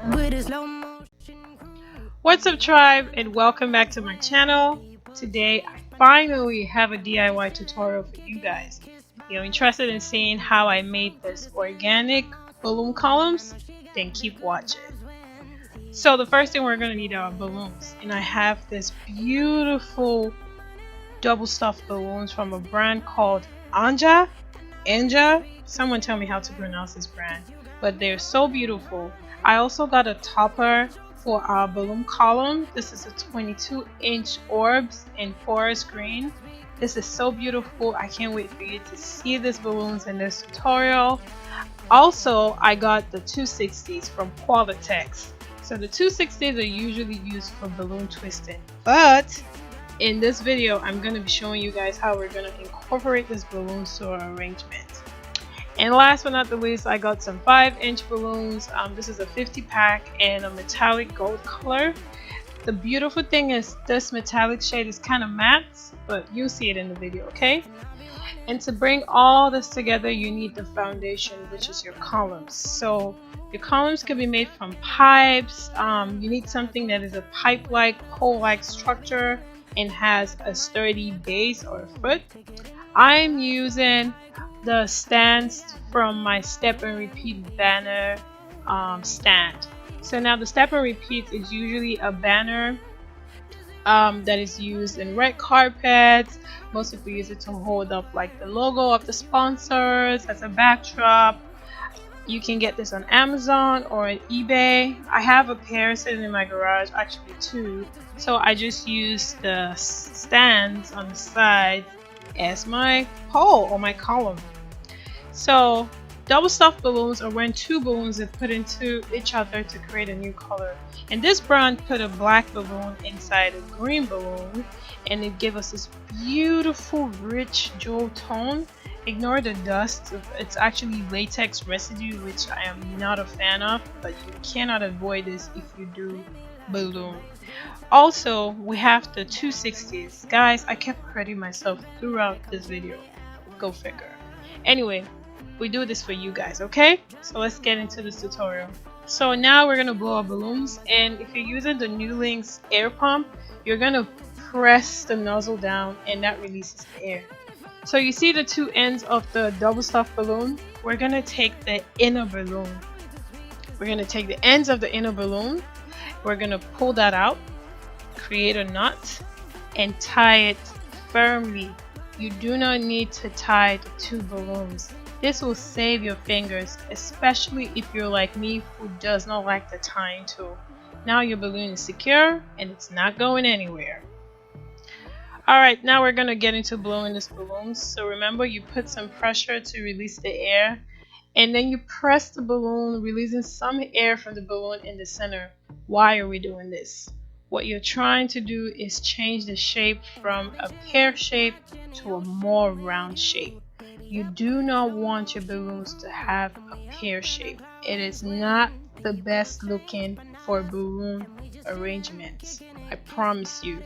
with a slow motion. What's up, tribe, and welcome back to my channel. Today I finally have a DIY tutorial for you guys. If you're interested in seeing how I made this organic balloon columns, then keep watching. So the first thing we're going to need are balloons, and I have this beautiful double stuffed balloons from a brand called Eanjia. Someone tell me how to pronounce this brand, but they're so beautiful. I also got a topper for our balloon column. This is a 22-inch orbs in forest green. This is so beautiful. I can't wait for you to see these balloons in this tutorial. Also, I got the 260s from Qualatex. So the 260s are usually used for balloon twisting, but in this video I'm going to be showing you guys how we're going to incorporate this balloons to our arrangement. And last but not the least, I got some 5-inch balloons. This is a 50 pack and a metallic gold color. The beautiful thing is this metallic shade is kind of matte, but you'll see it in the video, okay? And to bring all this together, you need the foundation, which is your columns. So your columns can be made from pipes. You need something that is a pipe-like, pole-like structure and has a sturdy base or foot. I'm using the stands from my step and repeat banner stand. So now the step and repeat is usually a banner that is used in red carpets. Most people use it to hold up like the logo of the sponsors as a backdrop. You can get this on Amazon or on eBay. I have a pair sitting in my garage, actually two. So I just use the stands on the side as my pole or my column. So double stuffed balloons are when two balloons are put into each other to create a new color. And this brand put a black balloon inside a green balloon, and it gave us this beautiful rich jewel tone. Ignore the dust, it's actually latex residue, which I am not a fan of, but you cannot avoid this if you do balloon. Also, we have the 260s. Guys, I kept hurting myself throughout this video. Go figure. Anyway, we do this for you guys, okay? So let's get into this tutorial. So now we're gonna blow our balloons, and if you're using the Nulink's air pump, you're gonna press the nozzle down and that releases the air. So you see the two ends of the double stuffed balloon? We're gonna take the inner balloon. We're gonna take the ends of the inner balloon. We're gonna pull that out, create a knot, and tie it firmly. You do not need to tie the two balloons. This will save your fingers, especially if you're like me who does not like the tying tool. Now your balloon is secure and it's not going anywhere. Alright, now we're gonna get into blowing this balloon. So remember, you put some pressure to release the air, and then you press the balloon, releasing some air from the balloon in the center. Why are we doing this? What you're trying to do is change the shape from a pear shape to a more round shape. You do not want your balloons to have a pear shape. It is not the best looking for balloon arrangements. I promise you.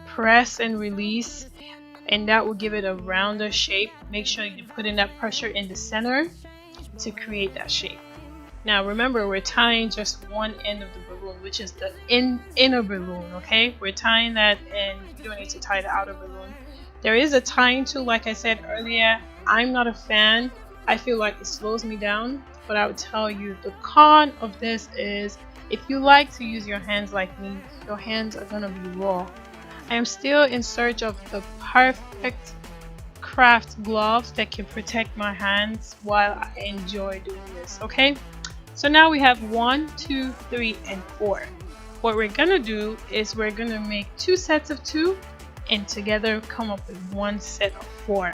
Press and release, and that will give it a rounder shape. Make sure you put in that pressure in the center to create that shape. Now remember, we're tying just one end of the balloon, which is the inner balloon, okay? We're tying that, and you don't need to tie the outer balloon. There is a tying tool, like I said earlier. I'm not a fan. I feel like it slows me down, but I would tell you the con of this is if you like to use your hands like me, your hands are gonna be raw. I am still in search of the perfect craft gloves that can protect my hands while I enjoy doing this, okay? So now we have 1, 2, 3, and 4. What we're gonna do is we're gonna make 2 sets of 2 and together come up with 1 set of 4.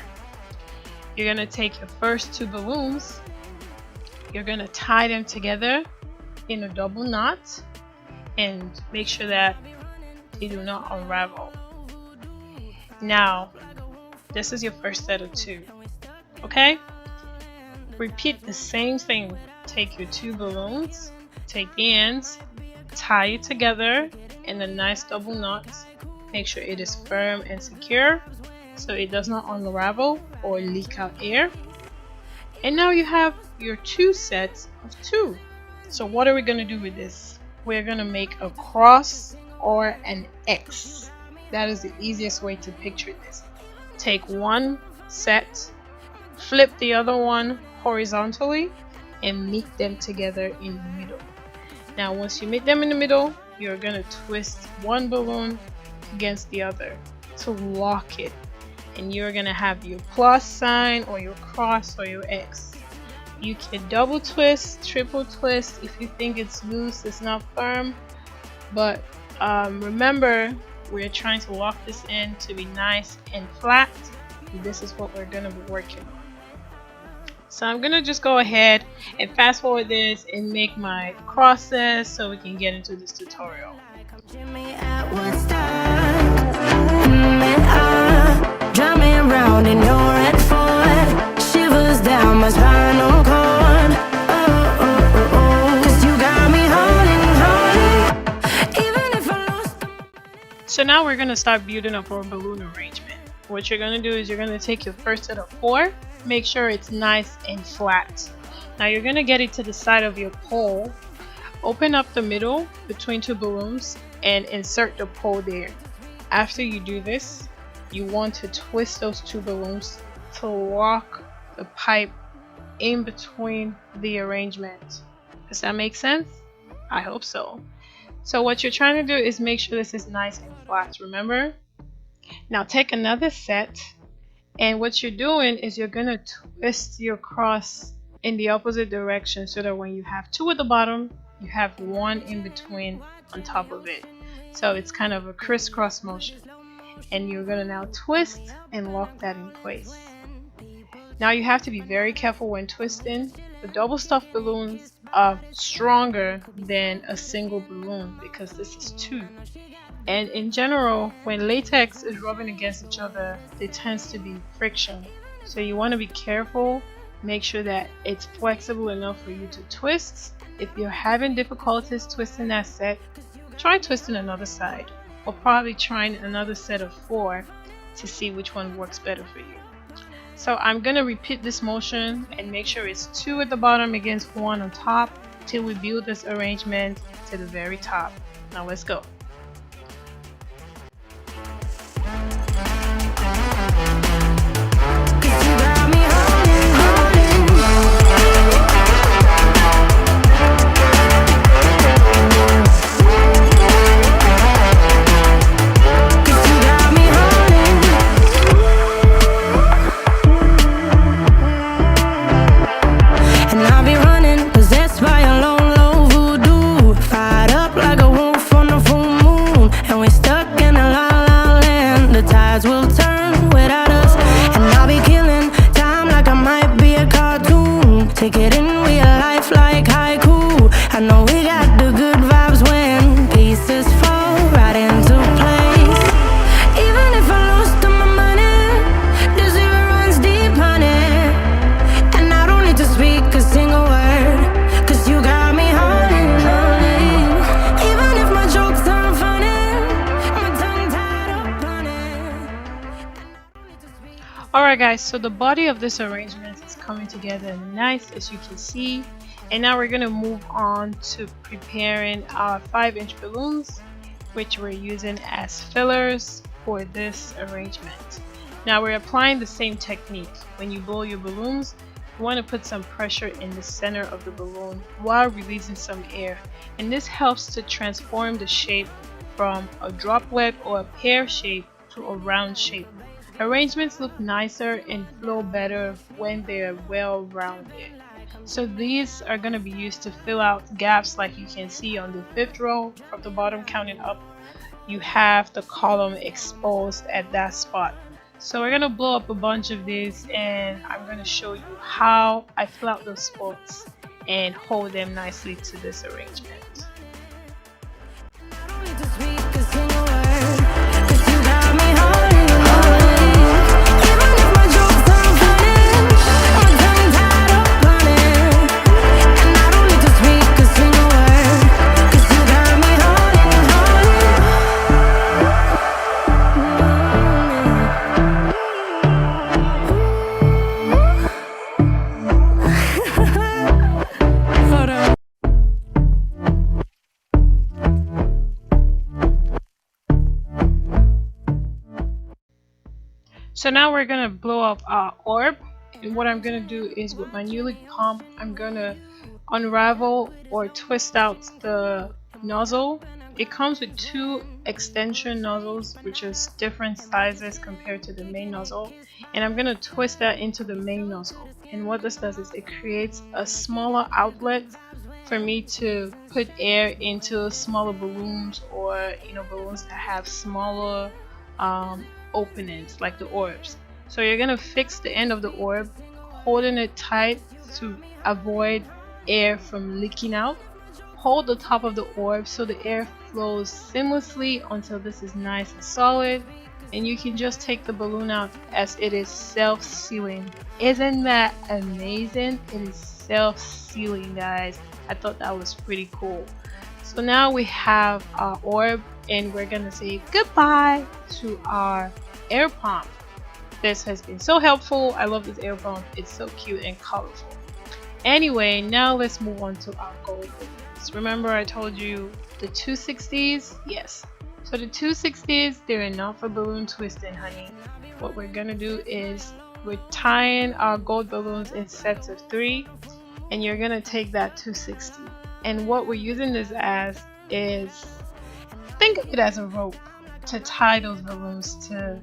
You're gonna take your first 2 balloons, you're gonna tie them together in a double knot and make sure that they do not unravel. Now, this is your first set of 2, okay? Repeat the same thing. Take your 2 balloons, take the ends, tie it together in a nice double knot. Make sure it is firm and secure so it does not unravel or leak out air. And now you have your 2 sets of 2. So what are we going to do with this? We're going to make a cross or an X. That is the easiest way to picture this. Take one set, flip the other one horizontally, and meet them together in the middle. Now once you meet them in the middle, you're going to twist one balloon against the other to lock it, and you're going to have your plus sign or your cross or your X. You can double twist, triple twist if you think it's loose, it's not firm, but remember, we're trying to lock this in to be nice and flat. This is what we're going to be working on. So I'm going to just go ahead and fast forward this and make my crosses so we can get into this tutorial. So now we're going to start building up our balloon arrangement. What you're going to do is you're going to take your first set of 4, make sure it's nice and flat. Now you're going to get it to the side of your pole, open up the middle between 2 balloons and insert the pole there. After you do this, you want to twist those 2 balloons to lock the pipe in between the arrangement. Does that make sense? I hope so. So what you're trying to do is make sure this is nice and flat, remember? Now take another set, and what you're doing is you're going to twist your cross in the opposite direction so that when you have 2 at the bottom, you have 1 in between on top of it. So it's kind of a crisscross motion. And you're going to now twist and lock that in place. Now you have to be very careful when twisting. The double stuffed balloons are stronger than a single balloon because this is 2. And in general, when latex is rubbing against each other, there tends to be friction. So you want to be careful, make sure that it's flexible enough for you to twist. If you're having difficulties twisting that set, try twisting another side, or probably trying another set of 4 to see which one works better for you. So I'm going to repeat this motion and make sure it's 2 at the bottom against 1 on top till we build this arrangement to the very top. Now let's go. Take it in real life like haiku. I know we got the good vibes when pieces fall right into place. Even if I lost all my money, this river runs deep, honey. And I don't need to speak a single word, cause you got me holding on. Even if my jokes aren't funny, my tongue tied up on it. Alright guys, so the body of this arrangement is coming together nice, as you can see, and now we're going to move on to preparing our 5-inch balloons, which we're using as fillers for this arrangement. Now we're applying the same technique. When you blow your balloons, you want to put some pressure in the center of the balloon while releasing some air, and this helps to transform the shape from a droplet or a pear shape to a round shape. Arrangements look nicer and flow better when they're well rounded. So these are going to be used to fill out gaps, like you can see on the 5th row from the bottom counting up. You have the column exposed at that spot. So we're going to blow up a bunch of these, and I'm going to show you how I fill out those spots and hold them nicely to this arrangement. So now we're gonna blow up our orb, and what I'm gonna do is with my Nulink pump, I'm gonna unravel or twist out the nozzle. It comes with two extension nozzles, which is different sizes compared to the main nozzle, and I'm gonna twist that into the main nozzle. And what this does is it creates a smaller outlet for me to put air into smaller balloons, or balloons that have smaller openings like the orbs. So you're gonna fix the end of the orb, holding it tight to avoid air from leaking out. Hold the top of the orb so the air flows seamlessly until this is nice and solid, and you can just take the balloon out as it is self-sealing. Isn't that amazing? It is self-sealing, guys. I thought that was pretty cool. So now we have our orb, and we're gonna say goodbye to our air pump. This has been so helpful. I love this air pump. It's so cute and colorful. Anyway, now let's move on to our gold balloons. Remember I told you the 260s? Yes. So the 260s, they're not for balloon twisting, honey. What we're gonna do is we're tying our gold balloons in sets of 3, and you're gonna take that 260. And what we're using this as is, think of it as a rope to tie those balloons to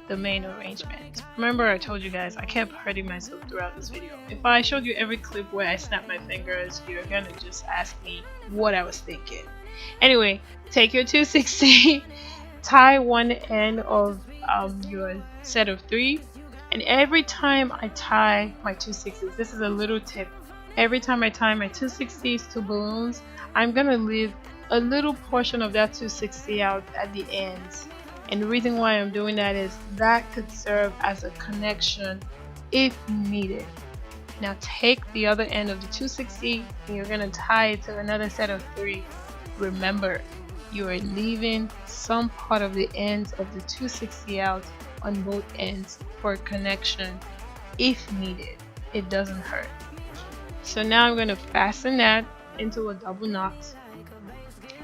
the main arrangement. Remember I told you guys I kept hurting myself throughout this video. If I showed you every clip where I snapped my fingers, you're gonna just ask me what I was thinking. Anyway, take your 260, tie one end of your set of 3, and every time I tie my 260s, this is a little tip, every time I tie my 260s to balloons, I'm gonna leave a little portion of that 260 out at the ends. And the reason why I'm doing that is that could serve as a connection if needed. Now take the other end of the 260 and you're gonna tie it to another set of 3. Remember, you are leaving some part of the ends of the 260 out on both ends for a connection if needed. It doesn't hurt. So now I'm gonna fasten that into a double knot,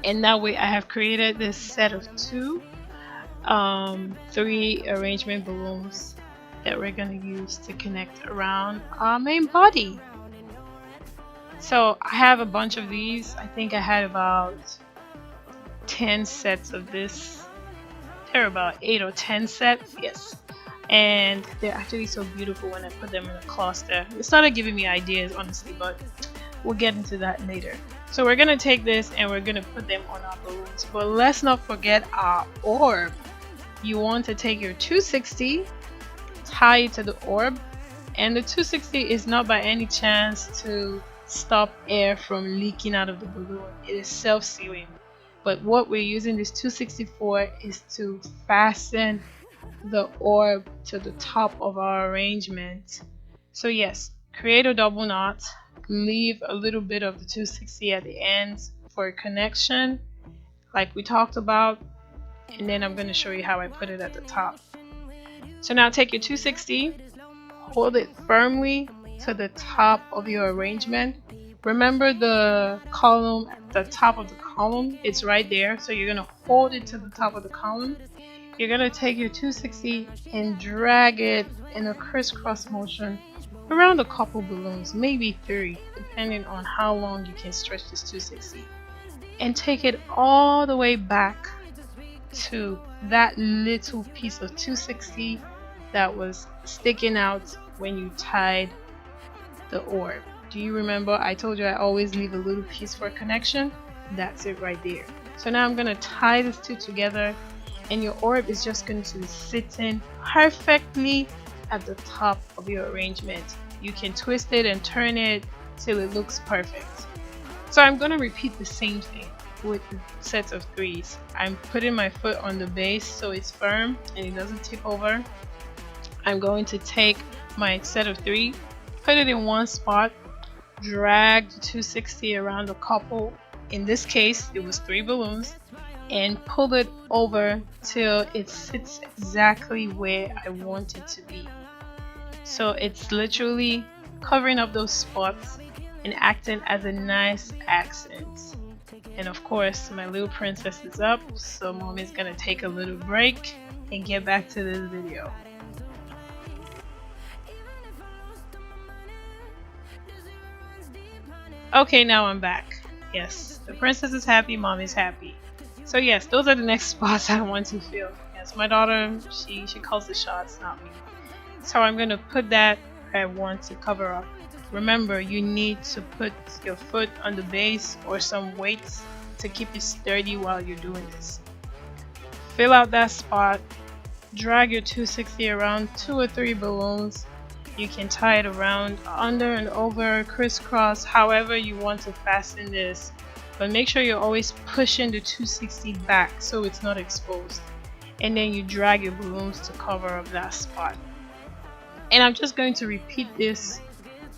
and that way I have created this set of 3 arrangement balloons that we're going to use to connect around our main body. So I have a bunch of these. I think I had about 10 sets of this. There are about 8 or 10 sets, yes. And they're actually so beautiful when I put them in a cluster. It started giving me ideas, honestly, but we'll get into that later. So we're going to take this and we're going to put them on our balloons. But let's not forget our orb. You want to take your 260, tie it to the orb, and the 260 is not by any chance to stop air from leaking out of the balloon. It is self-sealing. But what we're using this 260 for is to fasten the orb to the top of our arrangement. So yes, create a double knot, leave a little bit of the 260 at the ends for a connection like we talked about, and then I'm going to show you how I put it at the top. So now take your 260, hold it firmly to the top of your arrangement. Remember the column at the top of the column, it's right there, so you're going to hold it to the top of the column. You're going to take your 260 and drag it in a crisscross motion around a couple balloons, maybe 3, depending on how long you can stretch this 260, and take it all the way back to that little piece of 260 that was sticking out when you tied the orb. Do you remember I told you I always leave a little piece for a connection? That's it right there. So now I'm going to tie these two together, and your orb is just going to be sitting perfectly at the top of your arrangement. You can twist it and turn it till it looks perfect. So I'm going to repeat the same thing with the sets of 3s. I'm putting my foot on the base so it's firm and it doesn't tip over. I'm going to take my set of 3, put it in one spot, drag the 260 around a couple, in this case it was 3 balloons, and pull it over till it sits exactly where I want it to be. So it's literally covering up those spots and acting as a nice accent. And of course my little princess is up, so mommy's gonna take a little break and get back to this video. Okay, now I'm back. Yes, the princess is happy, mom is happy. So yes, those are the next spots I want to fill. Yes, my daughter, she calls the shots, not me. So I'm gonna put that where I want to cover up. Remember, you need to put your foot on the base or some weights to keep it sturdy while you're doing this. Fill out that spot, drag your 260 around 2 or 3 balloons. You can tie it around, under and over, crisscross, however you want to fasten this. But make sure you're always pushing the 260 back so it's not exposed. And then you drag your balloons to cover up that spot. And I'm just going to repeat this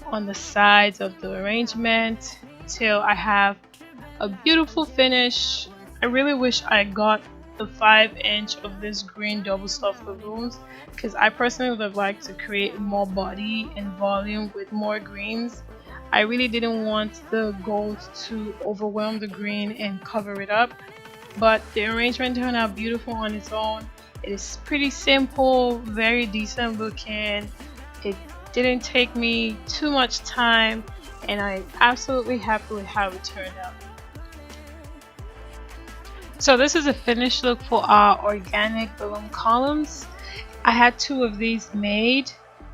on the sides of the arrangement till I have a beautiful finish. I really wish I got the 5-inch of this green double stuffed balloons, because I personally would have liked to create more body and volume with more greens. I really didn't want the gold to overwhelm the green and cover it up, but the arrangement turned out beautiful on its own. It is pretty simple, very decent looking. It didn't take me too much time, and I'm absolutely happy with how it turned out. So this is a finished look for our organic balloon columns. I had 2 of these made.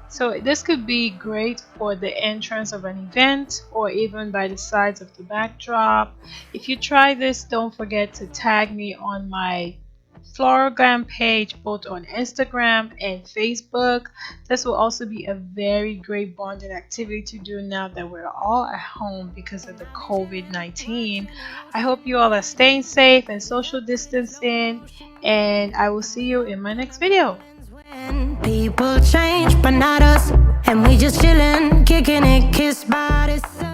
So this could be great for the entrance of an event or even by the sides of the backdrop. If you try this, don't forget to tag me on my Florogram page both on Instagram and Facebook. This will also be a very great bonding activity to do now that we're all at home because of the COVID-19. I hope you all are staying safe and social distancing, and I will see you in my next video. People change, but not us, and we just chillin', kicking it, kissed by the sun.